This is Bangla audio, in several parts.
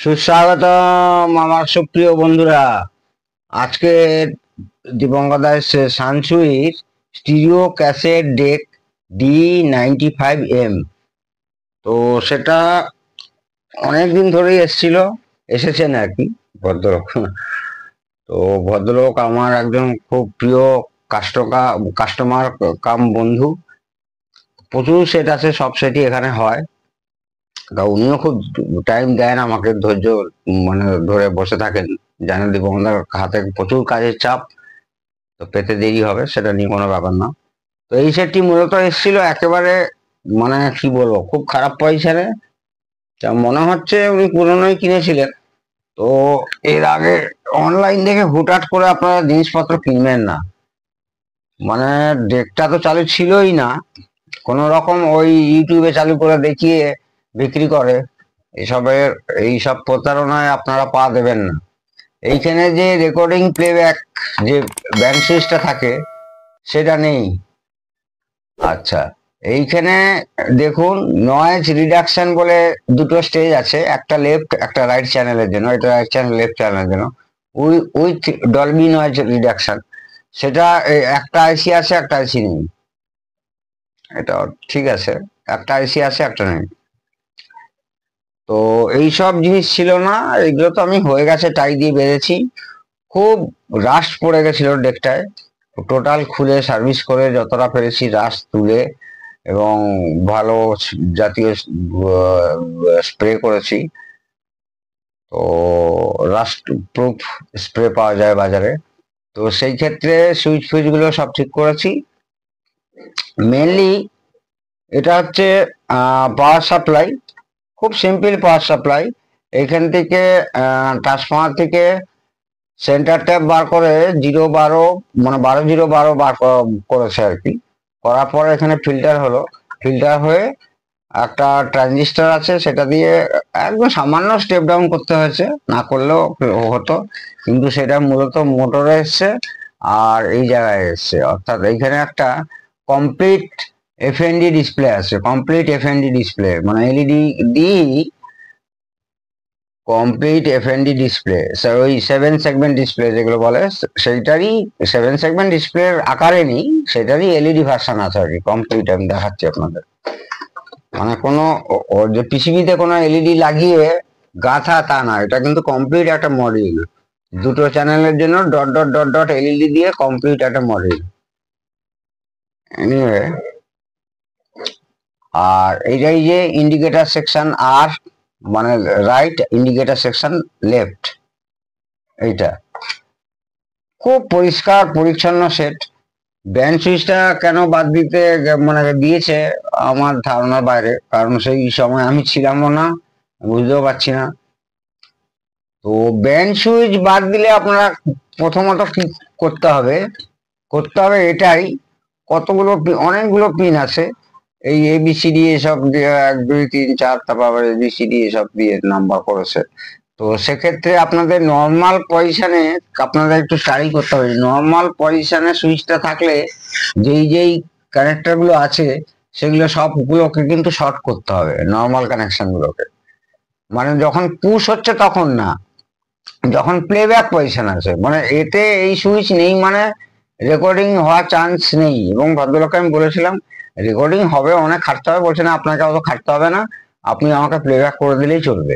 সুস্বাগতম আমার সুপ্রিয় বন্ধুরা। আজকে দিবঙ্গদার সানসুইর স্টিরিও ক্যাসেট ডেক D95M। তো সেটা অনেকদিন ধরেই এসেছেন আর কি ভদ্রলোক। তো ভদ্রলোক আমার একজন খুব প্রিয় কাস্টমার কাম বন্ধু। প্রচুর সেট আছে, সব সেটই এখানে হয়। তা উনিও খুব টাইম দেন আমাকে, ধৈর্য ধরে বসে থাকেন। জানেন দীপঙ্কর হাতে প্রচুর কাজের চাপ, তো পেতে দেরি হবে সেটা নিয়ে কোনো ব্যাপার না। তো এই সেটটি মূলত এসেছিল একেবারে কি বলবো, খুব খারাপ পয়সারে। তা মনে হচ্ছে উনি পুরনোই কিনেছিলেন। তো এর আগে অনলাইন থেকে হুটহাট করে আপনারা জিনিসপত্র কিনবেন না। ডেকটা তো চালু ছিলই না, কোন রকম ওই ইউটিউবে চালু করে দেখিয়ে বিক্রি করে। এসবের এইসব প্রতারণায় আপনারা পা দেবেন না। এইখানে যে রেকর্ডিং প্লেব্যাক যে ব্যান্ড সুইচটা থাকে সেটা নেই। আচ্ছা, এইখানে দেখুন নয়েজ রিডাকশন বলে দুটো স্টেজ আছে, একটা লেফট একটা রাইট চ্যানেলের জন্য। এটা রাইট চ্যানেল, লেফট চ্যানেলের জন্য উইথ ডলবি নয়েজ রিডাকশন। সেটা একটা আইসি আছে, একটা আইসি নেই। এটা ঠিক আছে, একটা আইসি আছে একটা নেই। তো এইসব জিনিস ছিল না, এগুলো তো আমি হয়ে গেছে টাই দিয়ে বেঁধেছি। খুব রাস্ট পড়ে গেছিল ডেকটায়। টোটাল খুলে সার্ভিস করে যতটা পেরেছি রাস্ট তুলে, এবং ভালো জাতীয় স্প্রে করেছি। তো রাস্ট প্রুফ স্প্রে পাওয়া যায় বাজারে। তো সেই ক্ষেত্রে সুইচ ফুইচ গুলো সব ঠিক করেছি। মেনলি এটা হচ্ছে পাওয়ার সাপ্লাই, খুব সিম্পল পাওয়ার সাপ্লাই। এখান থেকে ট্রান্সফরমার থেকে সেন্টার ট্যাপ বার করে 012 12 0 12 বার করেছে আর কি। করার পরে এখানে ফিল্টার হলো, ফিল্টার হয়ে একটা ট্রানজিস্টার আছে, সেটা দিয়ে একদম সামান্য স্টেপ ডাউন করতে হয়েছে, না করলেও হতো। কিন্তু সেটা মূলত মোটরে এসছে আর এই জায়গায় এসছে, অর্থাৎ এইখানে একটা কমপ্লিট এফএনডি ডিসপ্লে আছে। কমপ্লিট এফএনডি ডিসপ্লে মানে এলইডি ডি কমপ্লিট এফএনডি ডিসপ্লে, ওই 7 সেগমেন্ট ডিসপ্লে যেগুলো বলে, সেইটারই 7 সেগমেন্ট ডিসপ্লের আকারে নেই, সেটারই এলইডি ভার্সন আছে আর কি। কমপ্লিট আমি দেখাচ্ছি আপনাদের। কোনো যে পিসিবিতে কোনো এলইডি লাগিয়ে গাঁথা তা না, এটা কিন্তু কমপ্লিট একটা মডিউল। দুটো চ্যানেলের জন্য dot dot dot dot LED দিয়ে কমপ্লিট একটা মডিউল। এনিওয়ে, আর এইটাই যে ইন্ডিকেটর সেকশন আর রাইট, ইন্ডিকেটর সেকশন লেফট, এইটা খুব পরিষ্কার পরিচ্ছন্ন সেট। ব্যান্ড সুইচটা কেন বাদ দিতে দিয়েছে আমার ধারণার বাইরে, কারণ সেই সময় আমি ছিলামও না, বুঝতেও পারছি না। তো ব্যান্ড সুইচ বাদ দিলে আপনারা প্রথমত কি করতে হবে, এটাই, অনেকগুলো পিন আছে। এই এবিসিডি এসব 1 2 3 4, তারপর আবার এবিসিডি এসব দিয়ে নাম্বার করেছে। তো সেক্ষেত্রে আপনাদের নর্মাল পজিশনে আপনাদের একটু স্টাডি করতে হবে। নর্মাল পজিশনে সুইচটা থাকলে যেই কানেক্টর গুলো আছে সেগুলো সবগুলোকে কিন্তু শর্ট করতে হবে, নর্মাল কানেকশন গুলোকে। যখন পুশ হচ্ছে তখন না, যখন প্লেব্যাক পজিশন আছে, এতে এই সুইচ নেই, রেকর্ডিং হওয়ার চান্স নেই। এবং ভদ্রলোককে আমি বলেছিলাম রেকর্ডিং হবে, অনেক খাটতে হবে। বলছে না, আপনাকে অত খাটতে হবে না, আপনি আমাকে প্লেব্যাক করে দিলেই চলবে।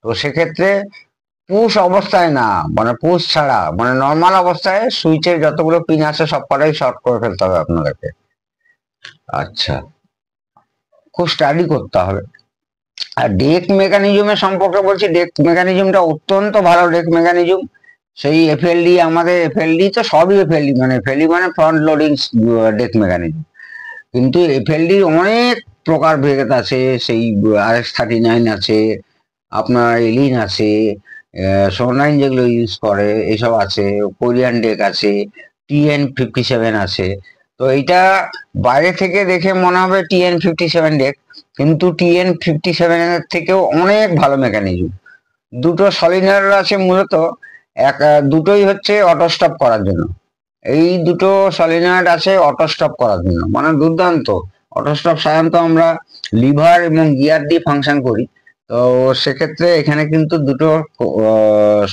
তো সেক্ষেত্রে পুশ অবস্থায় না, পুশ ছাড়া, নর্মাল অবস্থায় সুইচের যতগুলো পিন আছে সব কটাই শর্ট করে ফেলতে হবে আপনাদেরকে। আচ্ছা, খুব স্টাডি করতে হবে। আর ডেক মেকানিজমের সম্পর্কে বলছি, ডেক মেকানিজমটা অত্যন্ত ভালো ডেক মেকানিজম। সেই এফএলডি, আমাদের এফএলডি তো সবই এফএলডি, এফএলডি ফ্রন্ট লোডিং ডেক মেকানিজম। কিন্তু এফএলডি অনেক প্রকার ভেদ আছে, সেই RX39 আছে, আপনার এলিন আছে, সোনাইন যেগুলো ইউজ করে এসব আছে, কোরিয়ান ডেক আছে, TN57 আছে। তো এইটা বাইরে থেকে দেখে মনে হবে TN57 ডেক, কিন্তু TN57 এর থেকেও অনেক ভালো মেকানিজম। দুটো সলিনার আছে মূলত, দুটোই হচ্ছে অটো স্টপ করার জন্য। এই দুটো সলিনয়েড আছে অটো স্টপ করার জন্য, দুর্দান্ত। অটো স্টপ সাধারণত আমরা লিভার এবং গিয়ার দিয়ে ফাংশন করি, তো তো সেক্ষেত্রে এখানে কিন্তু দুটো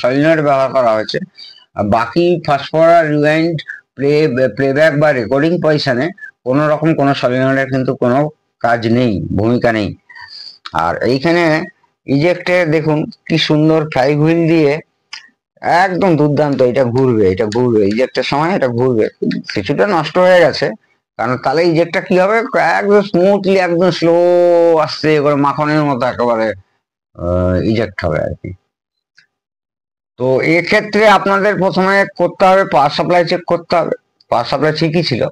সলিনয়েড ব্যবহার করা হয়েছে। বাকি ফাস্ট ফরওয়ার্ড, রিওয়াইন্ড, প্লেব্যাক বা রেকর্ডিং পজিশনে কোনো রকম কোনো সলিনয়েডের কিন্তু কোনো কাজ নেই, ভূমিকা নেই। আর এইখানে ইজেক্টে দেখুন কি সুন্দর ফ্লাই হুইল দিয়ে একদম দুর্দান্ত, এটা ঘুরবে, এটা ঘুরবে, ইজেক্টের সময় এটা ঘুরবে। কিছুটা নষ্ট হয়ে গেছে, কারণ তাহলে ইজেক্টটা কি হবে, একদম স্মুথলি, একদম স্লো আসছে এবার মাখনের মতো একেবারে ইজেক্ট হবে আর কি। তো এক্ষেত্রে আপনাদের প্রথমে করতে হবে পাওয়ার সাপ্লাই চেক করতে হবে। পাওয়ার সাপ্লাই ঠিকই ছিল,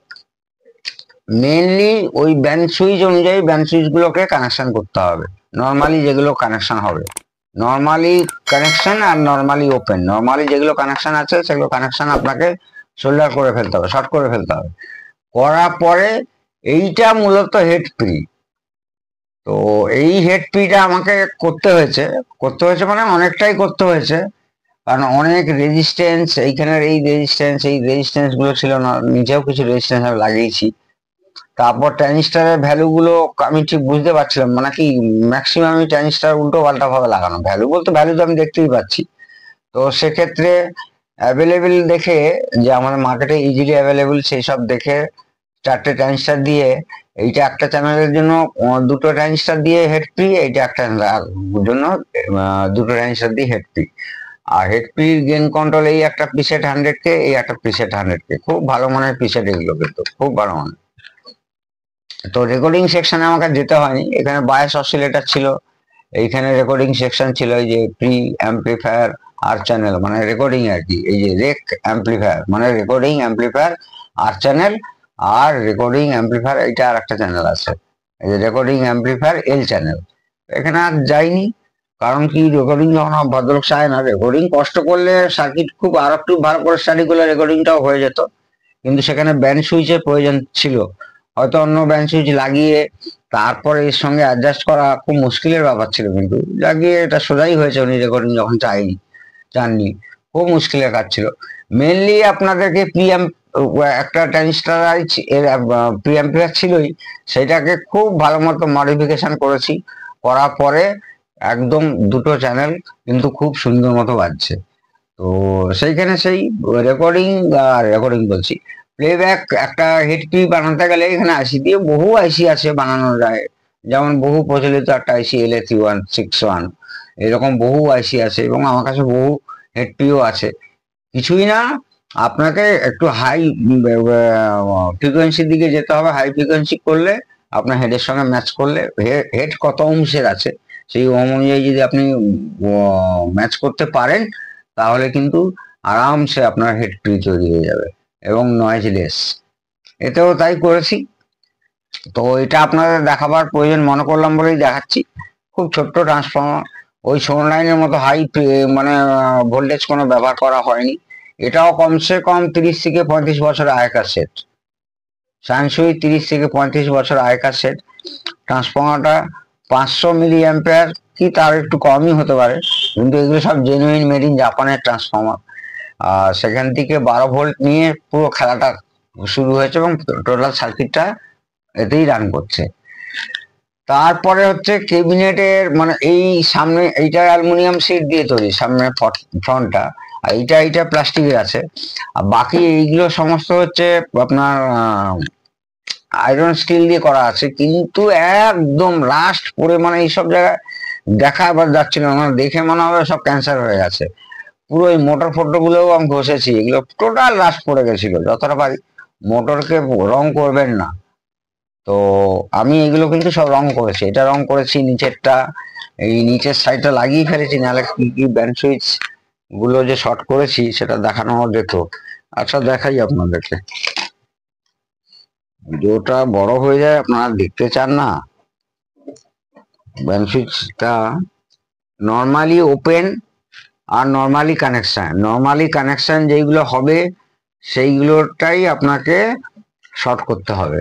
মেনলি ওই ব্যান্ড সুইচ অনুযায়ী ব্যান্ড সুইচ গুলোকে কানেকশন করতে হবে। নর্মালি যেগুলো কানেকশন হবে, নর্মালি কানেকশন আর নর্মালি ওপেন, নর্মালি যেগুলো কানেকশন আছে সেগুলো কানেকশন আপনাকে সোল্ডার করে ফেলতে হবে, শর্ট করে ফেলতে হবে। করার পরে এইটা মূলত হেড ফ্রি। তো এই হেড ফ্রিটা আমাকে করতে হয়েছে মানে অনেকটাই করতে হয়েছে, কারণ অনেক রেজিস্ট্যান্স, এইখানের এই রেজিস্ট্যান্স গুলো ছিল না, নিজেও কিছু রেজিস্ট্যান্স আমি লাগিয়েছি। তারপর ট্রানজিস্টারের ভ্যালু গুলো আমি ঠিক বুঝতে পারছিলাম মানে কি, ম্যাক্সিমাম ট্রানজিস্টার উল্টো পাল্টা ভাবে লাগানো, ভ্যালু বলতে ভ্যালু তো আমি দেখতেই পাচ্ছি। তো সেক্ষেত্রে অ্যাভেলেবেল দেখে, যে আমাদের মার্কেটে ইজিলি অ্যাভেলেবেল সেই সব দেখে 4টে ট্রানজিস্টার দিয়ে, এইটা একটা চ্যানেলের জন্য 2টো ট্রানজিস্টার দিয়ে হেড ফ্রি, এইটা একটা জন্য 2টো ট্রানজিস্টার দিয়ে হেড ফ্রি। আর হেড ফ্রি গেন কন্ট্রোল, এই একটা প্রিসেট 100K, এই একটা প্রিসেট 100K, খুব ভালো মানের প্রিসেট এগুলো, কিন্তু খুব ভালো মানের। তো রেকর্ডিং সেকশনে আমাকে যেতে হয়নি, এখানে বায়াস অসিলেটর ছিল, এইখানে রেকর্ডিং সেকশন ছিল, এই যে প্রি অ্যাম্পলিফায়ার আর চ্যানেল মানে রেকর্ডিং আর কি, এই যে রেক অ্যাম্পলিফায়ার মানে রেকর্ডিং অ্যাম্পলিফায়ার আর চ্যানেল, আর রেকর্ডিং অ্যাম্পলিফায়ার এইটা আর একটা চ্যানেল আছে, এই যে রেকর্ডিং অ্যাম্পলিফায়ার এল চ্যানেল। এখানে আর যাইনি, কারণ কি রেকর্ডিং যখন ভদ্রলোক চায় না, রেকর্ডিং কষ্ট করলে সার্কিট খুব আর একটু ভালো করে স্টাডি করলে রেকর্ডিংটাও হয়ে যেত, কিন্তু সেখানে ব্যান্ড সুইচের প্রয়োজন ছিল, হয়তো অন্য ব্যান্ড সুইচ লাগিয়ে তারপরে এর সঙ্গে অ্যাডজাস্ট করা খুব মুশকিলের ব্যাপার ছিল, কিন্তু লাগিয়ে এটা সোজাই হয়েছে, উনি রেকর্ডিং যখন চাননি, খুব মুশকিলের কাজ ছিল। মেনলি আপনাদেরকে একটা ট্রানজিস্টারাইজ এর প্রিঅ্যাম্পিয়ার ছিলই, সেটাকে খুব ভালো মতো মডিফিকেশন করেছি, করার পরে একদম 2টো চ্যানেল কিন্তু খুব সুন্দর মতো বাজছে। তো সেইখানে সেই রেকর্ডিং বলছি, প্লেব্যাক একটা হেড ফ্রি বানাতে গেলে এখানে আইসি দিয়ে, বহু আইসি আছে বানানো যায়, যেমন বহু প্রচলিত একটা আইসি LA3161, এরকম বহু আইসি আছে, এবং আমার কাছে বহু হেড ফ্রিও আছে। কিছুই না, আপনাকে একটু হাই ফ্রিকোয়েন্সির দিকে যেতে হবে, হাই ফ্রিকোয়েন্সি করলে আপনার হেডের সঙ্গে ম্যাচ করলে, হেড কত অংশের আছে সেই অনুযায়ী যদি আপনি ম্যাচ করতে পারেন, তাহলে কিন্তু আরামসে আপনার হেড ফ্রি তৈরি হয়ে যাবে এবং নয়েজলেস। এতেও তাই করেছি। তো এটা আপনাদের দেখাবার প্রয়োজন মনে করলাম বলেই দেখাচ্ছি। খুব ছোট্ট ট্রান্সফর্মার, ওই সোন লাইনের মতো হাই মানে ভোল্টেজ কোনো ব্যবহার করা হয়নি। এটাও কমসে কম 30 থেকে 35 বছর আগেকার সেট, সানসুই 30 থেকে 35 বছর আগেকার সেট। ট্রান্সফর্মারটা 500 মিলি অ্যাম্পিয়ার কি তার একটু কমই হতে পারে, কিন্তু এগুলো সব জেনুইন মেড ইন জাপানের ট্রান্সফর্মার। আর সেখান থেকে 12 ভোল্ট নিয়ে পুরো খেলাটা শুরু হয়েছে, এবং টোটাল সার্কিটটা এতেই রান করছে। তারপরে হচ্ছে ক্যাবিনেটের মানে এই সামনে এইটা অ্যালুমিনিয়াম শীট দিয়ে তৈরি, সামনে ফ্রন্টটা, আর এইটা প্লাস্টিকের আছে, আর বাকি এইগুলো সমস্ত হচ্ছে আপনার আয়রন স্টিল দিয়ে করা আছে, কিন্তু একদম লাস্ট পরে মানে এইসব জায়গায় দেখা আবার যাচ্ছিল না, দেখে মনে হবে সব ক্যান্সার হয়ে গেছে। পুরো এই মোটর ফোটো গুলোও আমি ঘষেছি, এগুলো টোটাল লাস্ট পড়ে গেছিল। যতটা পারি মোটরকে রং করবেন না, তো আমি এগুলো কিন্তু সব রং করেছি, এটা রং করেছি, নিচেরটা এই নিচের সাইডটা লাগিয়ে ফেলেছি, নাহলে কি কি ব্যান্ড সুইচ গুলো যে শর্ট করেছি সেটা দেখানো যেত। আচ্ছা দেখাই আপনাদেরকে, ভিডিওটা বড় হয়ে যায়, আপনারা দেখতে চান না। ব্যান্ড সুইচটা নর্মালি ওপেন আর নর্মালি কানেকশন যেইগুলো হবে সেইগুলোটাই আপনাকে শর্ট করতে হবে।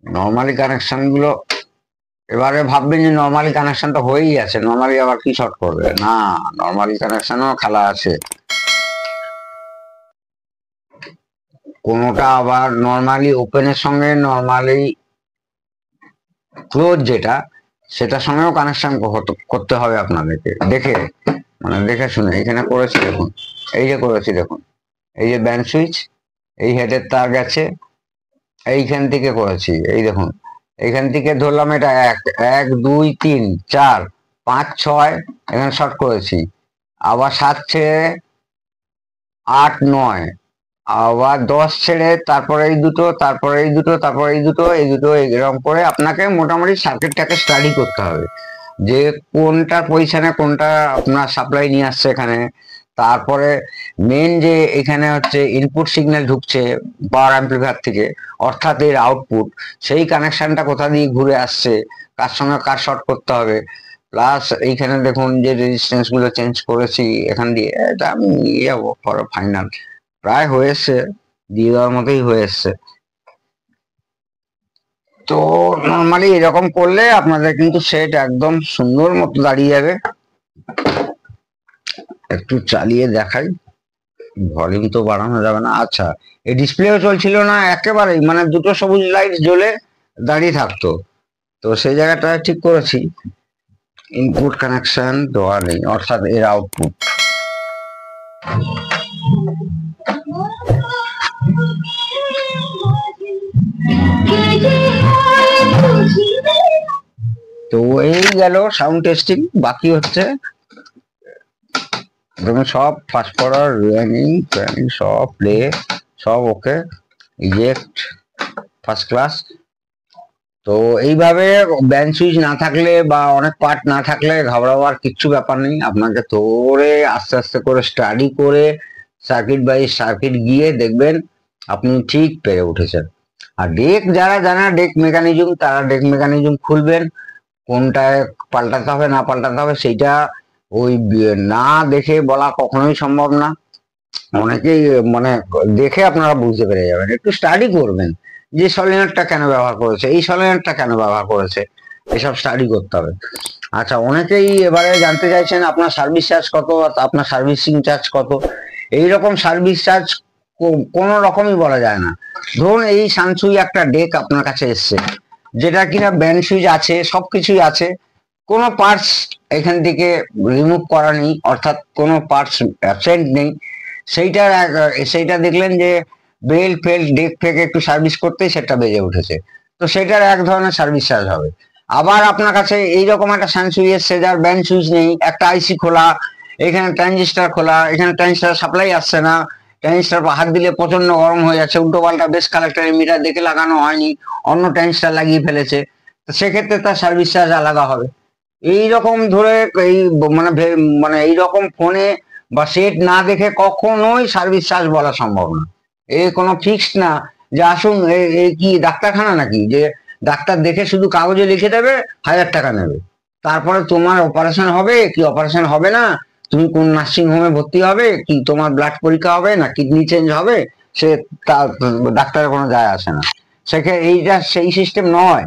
নর্মালি কানেকশন গুলো, এবারে ভাববেন যে নর্মালি কানেকশন তো হয়েই আছে, নর্মালি আবার কি শর্ট করবে, না, নর্মালি কানেকশনও খেলা আছে। কোনোটা আবার নর্মালি ওপেনের সঙ্গে নর্মালি ক্লোজ, যেটা সেটার সঙ্গেও কানেকশন করতে হবে আপনাদেরকে, দেখে মানে দেখে শুনে। এখানে করেছি দেখুন, এই যে করেছি দেখুন, এই যে ব্যান্ড সুইচ, এই হেডের তার গেছে, এইখান থেকে করেছি, এই দেখুন এইখান থেকে ধরলাম এটা 1 1 2 3 4 5 6 এখানে শর্ট করেছি, আবার 7 ছেড়ে 8 9, আবার 10 ছেড়ে তারপরে এই দুটো, তারপরে এই দুটো, তারপরে এই দুটো, এই দুটো, এরকম করে আপনাকে মোটামুটি সার্কিটটাকে স্টাডি করতে হবে যে কোনটা পজিশনে কোনটা আপনার সাপ্লাই নিয়ে আসছে এখানে। তারপরে মেন যে এখানে হচ্ছে ইনপুট সিগন্যাল ঢুকছে পাওয়ার অ্যাম্পলিফায়ার থেকে, অর্থাৎ এর আউটপুট, সেই কানেকশনটা কোথা দিয়ে ঘুরে আসছে, কার সঙ্গে কার শর্ট করতে হবে। প্লাস এইখানে দেখুন যে রেজিস্ট্যান্স গুলো চেঞ্জ করেছি এখান দিয়ে, এটা আমি নিয়ে যাবো ফর ফাইনাল, প্রায় হয়ে এসছে, দিয়ে দেওয়ার মতোই হয়ে এসছে। তো নর্মালি এরকম করলে আপনাদের কিন্তু সেট একদম সুন্দর মতো দাঁড়িয়ে যাবে। একটু চালিয়ে দেখাই, ভলিউম তো বাড়ানো যাবে না। আচ্ছা, এই ডিসপ্লেও চলছিল না একেবারেই, মানে দুটো সবুজ লাইট জ্বলে দাঁড়িয়ে থাকতো, তো সেই জায়গাটা ঠিক করেছি। ইনপুট কানেকশন দেওয়া নেই, অর্থাৎ এর আউটপুট। তো এই গেল সাউন্ড টেস্টিং, বাকি হচ্ছে দেখুন সব ফাস্ট ফরওয়ার্ড, রানিং প্ল্যানিং সব প্লে, সব ওকে, ইজেক্ট ফার্স্ট ক্লাস। তো এইভাবে ব্যান্ড সুইচ না থাকলে বা অনেক পার্ট না থাকলে ঘাবড়াবার কিচ্ছু ব্যাপার নেই, আপনাকে ধরে আস্তে আস্তে করে স্টাডি করে সার্কিট বাই সার্কিট গিয়ে দেখবেন আপনি ঠিক পেরে উঠেছেন। আর ডেক যারা জানা ডেক মেকানিজম, তারা ডেক মেকানিজম খুলবেন, কোনটায় পাল্টাতে হবে না পাল্টাতে হবে সেইটা ওই না দেখে বলা কখনোই সম্ভব না। অনেকেই মানে দেখে আপনারা বুঝতে পেরে যাবেন, একটু স্টাডি করবেন যে সলিনয়েডটা কেন ব্যবহার করেছে, এই সলিনয়েডটা কেন ব্যবহার করেছে, এসব স্টাডি করতে হবে। আচ্ছা, অনেকেই এবারে জানতে চাইছেন আপনার সার্ভিস চার্জ কত, আপনার সার্ভিসিং চার্জ কত। এইরকম সার্ভিস চার্জ কোন রকমই বলা যায় না। ধরুন এই সানসুই একটা ডেক আপনার কাছে এসছে, যেটা কিনা ব্যান্ড সুইচ আছে, সবকিছুই আছে, কোনো পার্টস এখান থেকে রিমুভ করা নেই, অর্থাৎ কোনো পার্টস অ্যাবসেন্ট নেই। সেইটা দেখলেন যে বেল ফেল ডেক থেকে একটু সার্ভিস করতে সেটা বেজে উঠেছে, তো সেটার এক ধরনের সার্ভিস চার্জ হবে। আবার আপনার কাছে এইরকম একটা সানসুই এসছে যার ব্যান্ড সুইচ নেই, একটা আইসি খোলা, এখানে ট্রানজিস্টার খোলা, এখানে ট্রানজিস্টার সাপ্লাই আসছে না, ট্রানজিস্টার হাত দিলে প্রচন্ড গরম হয়ে যাচ্ছে, উল্টো পাল্টা বেশ কালেক্টর মিটার দেখে লাগানো হয়নি, অন্য ট্রানজিস্টার লাগিয়ে ফেলেছে, তো সেক্ষেত্রে তার সার্ভিস চার্জ আলাদা হবে। এইরকম ধরে এই মানে মানে এইরকম ফোনে বা সেট না দেখে কখনোই সার্ভিস চার্জ বলা সম্ভব না। এ কোনো ফিক্সড না যে আসুন এই কি ডাক্তারখানা নাকি যে ডাক্তার দেখে শুধু কাগজে লিখে দেবে 1000 টাকা নেবে, তারপরে তোমার অপারেশন হবে কি অপারেশন হবে না, তুমি কোন নার্সিং হোমে ভর্তি হবে কি, তোমার ব্লাড পরীক্ষা হবে না কিডনি চেঞ্জ হবে, সে ডাক্তারের কোনো যায় আসে না। সেখানে এইটা সেই সিস্টেম নয়।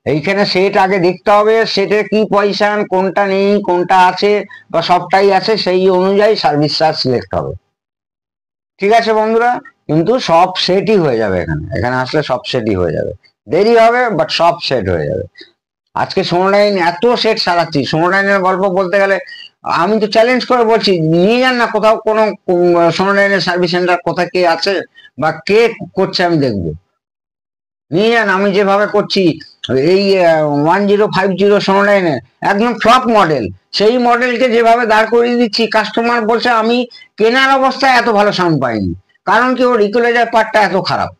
এইখানে সেট আগে দেখতে হবে, সেটের কি পজিশন, কোনটা নেই কোনটা আছে বা সবটাই আছে, সেই অনুযায়ী সার্ভিস চার্জ সিলেক্ট হবে। ঠিক আছে বন্ধুরা, কিন্তু সব সেটই হয়ে যাবে, এখানে এখানে আসলে সব সেটই হয়ে যাবে, দেরি হবে বাট সব সেট হয়ে যাবে। আজকে সোনোডাইন এত সেট সারাচ্ছি, সোনোডাইনের গল্প বলতে গেলে আমি তো চ্যালেঞ্জ করে বলছি, নিয়ে যান না কোথাও কোনো সোনোডাইনের সার্ভিস সেন্টার কোথায় কে আছে বা কে করছে আমি দেখবো, নিয়ে যান। আমি যেভাবে করছি এই 1050 সোনোডাইনের একদম টপ মডেল, সেই মডেলকে যেভাবে দাঁড় করিয়ে দিচ্ছি, কাস্টমার বলছে আমি কেনার অবস্থায় এত ভালো সাউন্ড পাইনি, কারণ কি ওর ইকুয়ালাইজার পার্টটা এত খারাপ,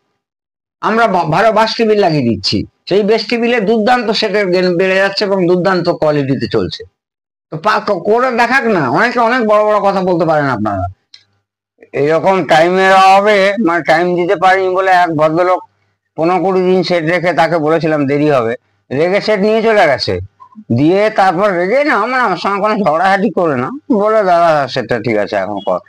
আমরা ভালো বাস টিভি লাগিয়ে দিচ্ছি, সেই বেস টিভিলে দুর্দান্ত সেটের গেন বেড়ে যাচ্ছে এবং দুর্দান্ত কোয়ালিটিতে চলছে। তো করে দেখাক না, অনেকে অনেক বড় বড় কথা বলতে পারেন আপনারা। এইরকম টাইমের অভাবে মানে টাইম দিতে পারিনি বলে এক ভদ্রলোক 15-20 দিন সেট রেখে তাকে বলেছিলাম দেরি হবে, রেগে সেট নিয়ে চলে গেছে, দিয়ে তারপর রেগে না মানে আমার সঙ্গে কোনো ঝগড়াঝাটি করে না, বলে দাদা সেটা ঠিক আছে এখন কর,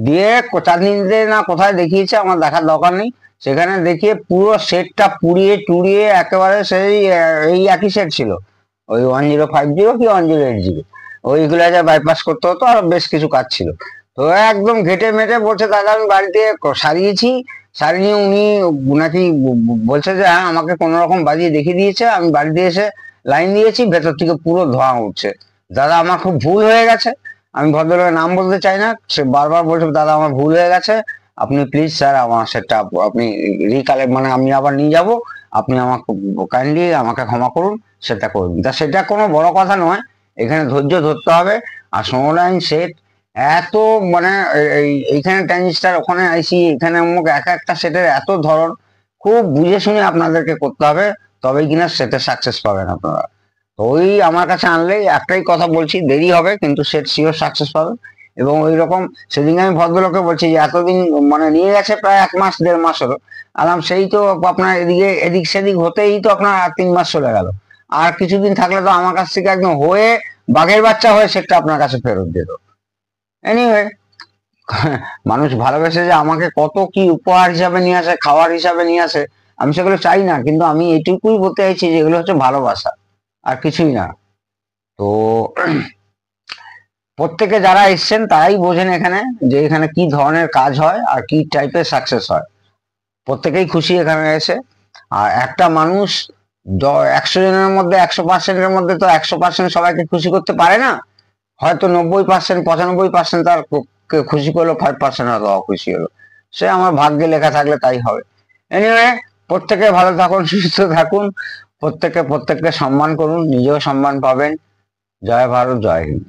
দিয়ে চাঁদনিতে না কোথায় দেখিয়েছে, আমার দেখার দরকার নেই, সেখানে দেখিয়ে পুরো সেটটা পুড়িয়ে টুড়িয়ে একেবারে সেই এই একই সেট ছিল, ওই 1050 কি 1080, ওইগুলো যা বাইপাস করতে হতো আর বেশ কিছু কাজ ছিল। তো একদম ঘেটে মেটে বলছে দাদা আমি বাড়িতে সারিয়েছি, সারিয়ে উনি নাকি বলছে যে হ্যাঁ আমাকে কোন রকম বাজিয়ে দেখিয়ে দিয়েছে, আমি বাড়িতে এসে লাইন দিয়েছি, ভেতর থেকে পুরো ধোঁয়া উঠছে। দাদা আমার খুব ভুল হয়ে গেছে, আমি ভদ্রলোকের নাম বলতে চাই না, সে বারবার বলছে দাদা আমার ভুল হয়ে গেছে, আপনি প্লিজ স্যার আমার সেটা আপনি রিকালেক্ট মানে আমি আবার নিয়ে যাব, আপনি আমাকে কাইন্ডলি আমাকে ক্ষমা করুন, সেটা করুন। তা সেটা কোনো বড় কথা নয়, এখানে ধৈর্য ধরতে হবে। আর সোনোলাইন সেট এত মানে এইখানে ট্রানজিস্টার, ওখানে আইসি, এখানে অমুক, এক একটা সেটের এত ধরন, খুব বুঝে শুনে আপনাদেরকে করতে হবে, তবেই কিনা সেটে সাকসেস পাবেন আপনারা। তো ওই আমার কাছে আনলেই একটাই কথা বলছি, দেরি হবে কিন্তু সেট শিওর সাকসেস পাবেন। এবং ওই রকম সেদিন আমি ভদ্রলোককে বলছি যে এতদিন মানে নিয়ে গেছে প্রায় 1 মাস 1.5 মাস হলো, আলাম সেই তো আপনার এদিকে এদিক সেদিক হতেই তো আপনার 3 মাস চলে গেল, আর কিছুদিন থাকলে তো আমার কাছ থেকে একদম হয়ে বাঘের বাচ্চা হয়ে সেটটা আপনার কাছে ফেরত দিত। এনিওয়ে, মানুষ ভালোবেসে যে আমাকে কত কি উপহার হিসাবে নিয়ে আসে, খাওয়ার হিসাবে নিয়ে আসে, আমি সেগুলো চাই না, কিন্তু আমি এইটুকুই বলতে চাইছি যে এগুলো হচ্ছে ভালোবাসা, আর কিছুই না। তো প্রত্যেকে যারা এসছেন তারাই বোঝেন এখানে যে এখানে কি ধরনের কাজ হয় আর কি টাইপের সাকসেস হয়। প্রত্যেকেই খুশি এখানে এসে। আর একটা মানুষ 100 জনের মধ্যে 100%-এর মধ্যে তো 100% সবাইকে খুশি করতে পারে না, হয়তো 90%, 95% তার খুশি করলো, 5% হয়তো অখুশি হলো, সে আমার ভাগ্যে লেখা থাকলে তাই হবে। এনিওয়ে, প্রত্যেকে ভালো থাকুন, সুস্থ থাকুন, প্রত্যেককে প্রত্যেককে সম্মান করুন, নিজেও সম্মান পাবেন। জয় ভারত, জয় হিন্দ।